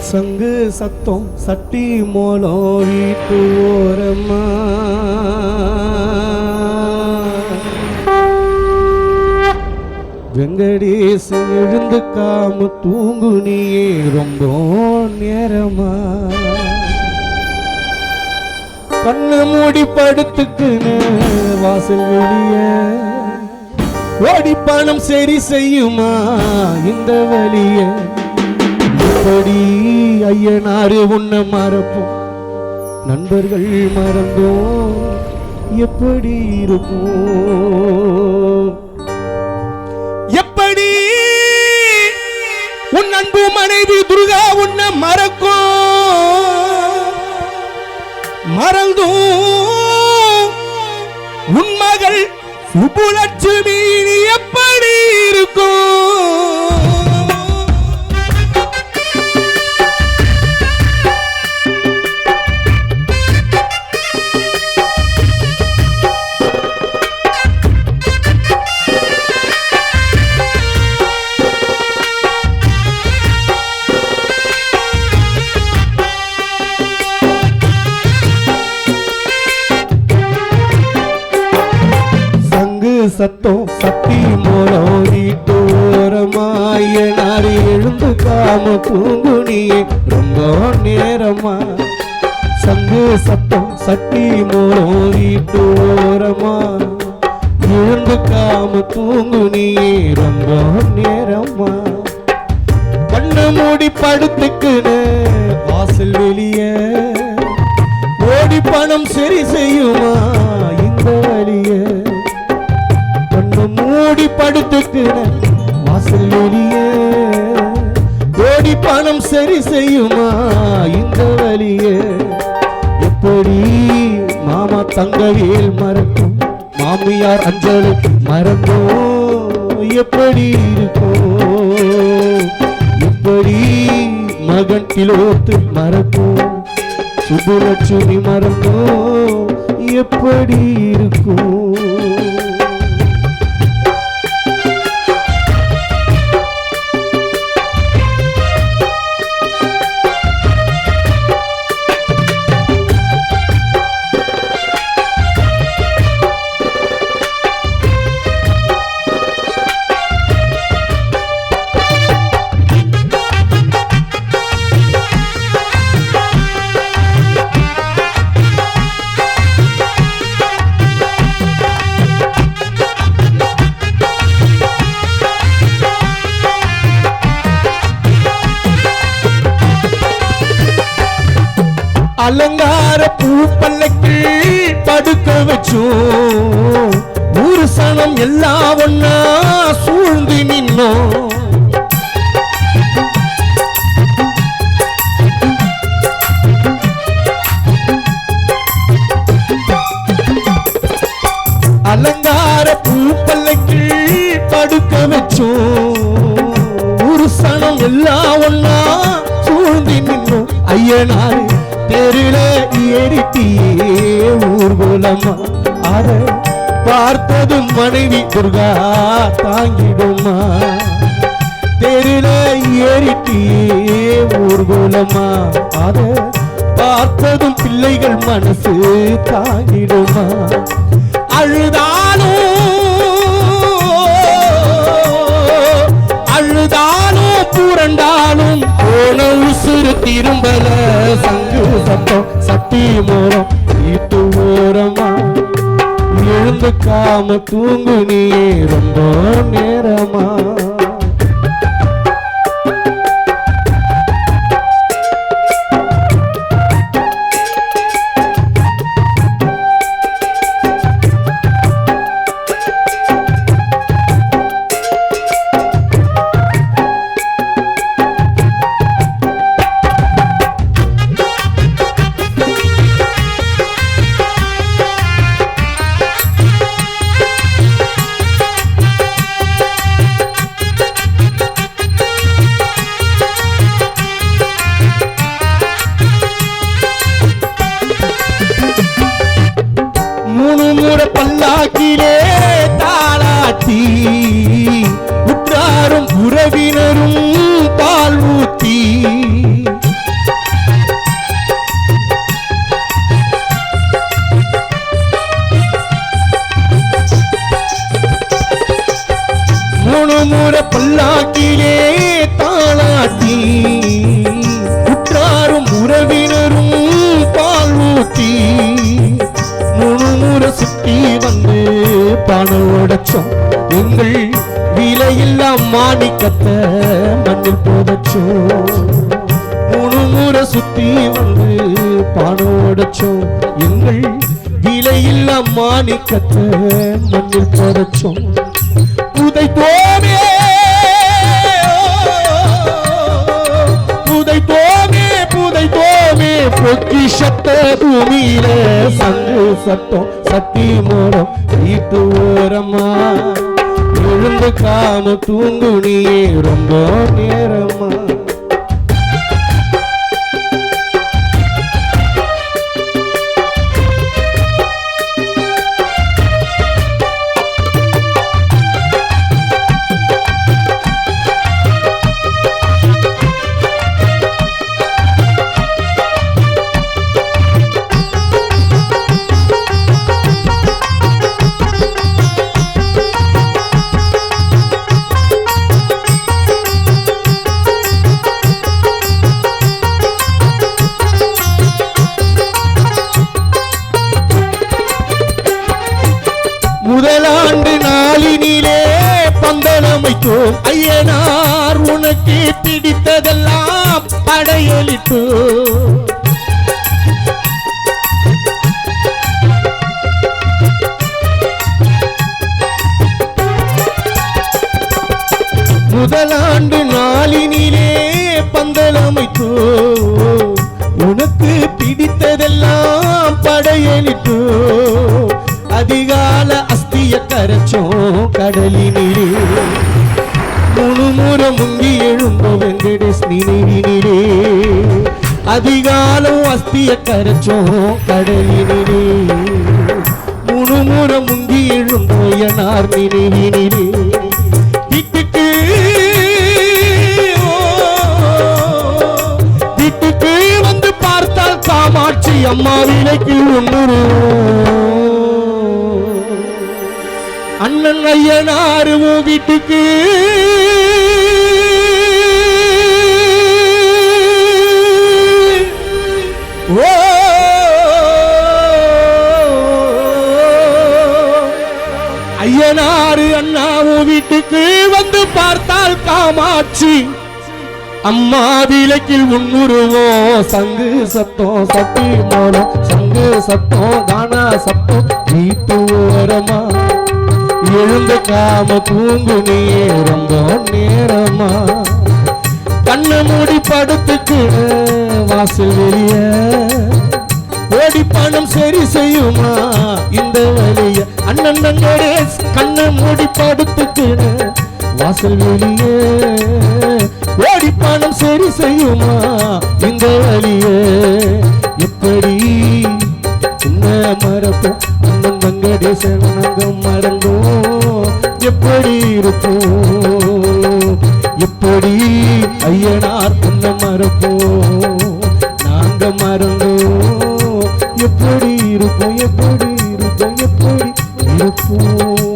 சங்கு சத்தம் சட்டி மோளம் வீட்டு ஓரமா வெங்கடேசன் எழுந்துக்காம தூங்குனியே ரொம்ப நேரமா கண்ணு மூடி படுத்துக்குன்னு வாசல் வெளிய ஓடி பணம் சரி செய்யுமா இந்த வழிய எப்படி ஐயனாரு உன்னை மறப்போம் நண்பர்கள் மறந்தோம் எப்படி இருக்கும் எப்படி உன் அன்பு மனைவி துர்கா உன்னை மறக்கும் மறந்தும் உன் மகள் சுப்புலட்சுமி எப்படி இருக்கும் சத்தம் சட்டி மூலம் வீட்டோரமாயனாரி எழுந்து காம தூங்குனியே ரொம்ப நேரமா சங்கு சத்தம் சட்டி மூலம் வீட்டோரமா எழுந்து காம தூங்குனியே ரொம்ப நேரமா கண்ணு மூடி படுத்துக்குன்னு வாசல் வெளிய ஓடி பணம் சரி செய்யுமா இந்த வழிய மூடி படுத்துக்கிற வாசல் வெளிய ஓடி பணம் சரி செய்யுமா இந்த வழிய எப்படி மாமா தங்கவேல் மறக்கும் மாமியார் அஞ்சலி மறந்தோ எப்படி இருக்கும் எப்படி மகன் கிலோத்து மறக்கும் சுப்புலட்சுமி மறந்தோ எப்படி இருக்கும் அலங்கார பூ பல்லக்கு படுக்க வச்சோம் ஊரு சனம் எல்லாம் ஒன்னா சூழ்ந்து நின்னோம் அலங்கார பூ பல்லக்கு படுக்க வச்சோம் ஊரு சனம் எல்லாம் ஒன்னா சூழ்ந்து நின்னோம் ஐயனாரு தெருல ஏறிட்டியே ஊர்வலமா அற பார்த்ததும் மனைவி துர்கா தாங்கிடுமா தெருல ஏறிட்டியே ஊர்வலமா அற பார்த்ததும் பிள்ளைகள் மனசு தாங்கிடுமா அழுதாலும் புரண்டாலும் போன உசுறு திரும்பல சங்கு சத்தம் சட்டி மூலம் வீட்டு ஓரமா எழுந்து காம தூங்குனியே ரொம்ப நேரமா உறவினரும் பால் ஊத்தி முறை பல்லாக்கிலே தாளாட்டி உற்றாரும் உறவினரும் பால் ஊத்தி முறை சுத்தி வந்து பணம் உடைச்சோம் எங்கள் விலையில்லா மாணிக்கத்தை மண்ணில் புதைச்சோம் முறை சுத்தி வந்து பணம் உடைச்சோம் எங்கள் விலையில்லா மாணிக்கத்தை மண்ணில் புதைச்சோம் புதைத்தோமே புதைத்தோமே புதைத்தோமே பொக்கிஷத்த பூமியில சங்கு சத்தம் சத்தி மூலம் வீட்டு ஓரமா எழுந்து காம தூங்குனியே ரொம்ப நேரமா முதலாண்டு நாளினிலே பந்தலமைத்தோம் ஐயனார் உனக்கு பிடித்ததெல்லாம் படையளித்தோம் முதலாண்டு நாளினிலே பந்தலமைத்தோம் உனக்கு பிடித்ததெல்லாம் படையளித்தோம் அதிகால அஸ்திய கரைச்சோம் கடலினிலே முறை முங்கி எழும்போ வெங்கடேஷ் நினைவினிலே அதிகாலம் அஸ்திய கரைச்சோம் கடலினிலே முறை முங்கி எழும்போ எனார் நினைவினிலே வீட்டுக்கு வீட்டுக்கு வந்து பார்த்தால் காமாட்சி அம்மா விலைக்கு ஒன்று அண்ணன் ஐயனார் வீட்டுக்கு ஓ ஐயனார் அண்ணா வீட்டுக்கு வந்து பார்த்தால் காமாட்சி அம்மா விளக்கில் உன்னுருவோம் சங்கு சத்தம் சத்தி மூலம் சங்கு சத்தம் தானா சத்தம் வீட்டு ஓரமா எழுந்து காம தூங்குனியே ரொம்ப நேரமா கண்ணு மூடி படுத்துக்கு வாசல் வெளிய ஓடி பணம் சரி செய்யுமா இந்த வழிய அண்ணன் கண்ணு மூடி படுத்துக்கு வாசல் வெளிய ஓடி பணம் சரி செய்யுமா இந்த வழிய எப்படி உன்னை மறப்போம் அண்ணன் வெங்கடேசன் நாங்க மறந்தோம் எப்படி இருப்போம் எப்படி ஐயனார் உன்னை மறப்போம் நாங்க மறந்தோம் எப்படி இருப்போம் எப்படி இருப்போம் எப்படி இருப்போம்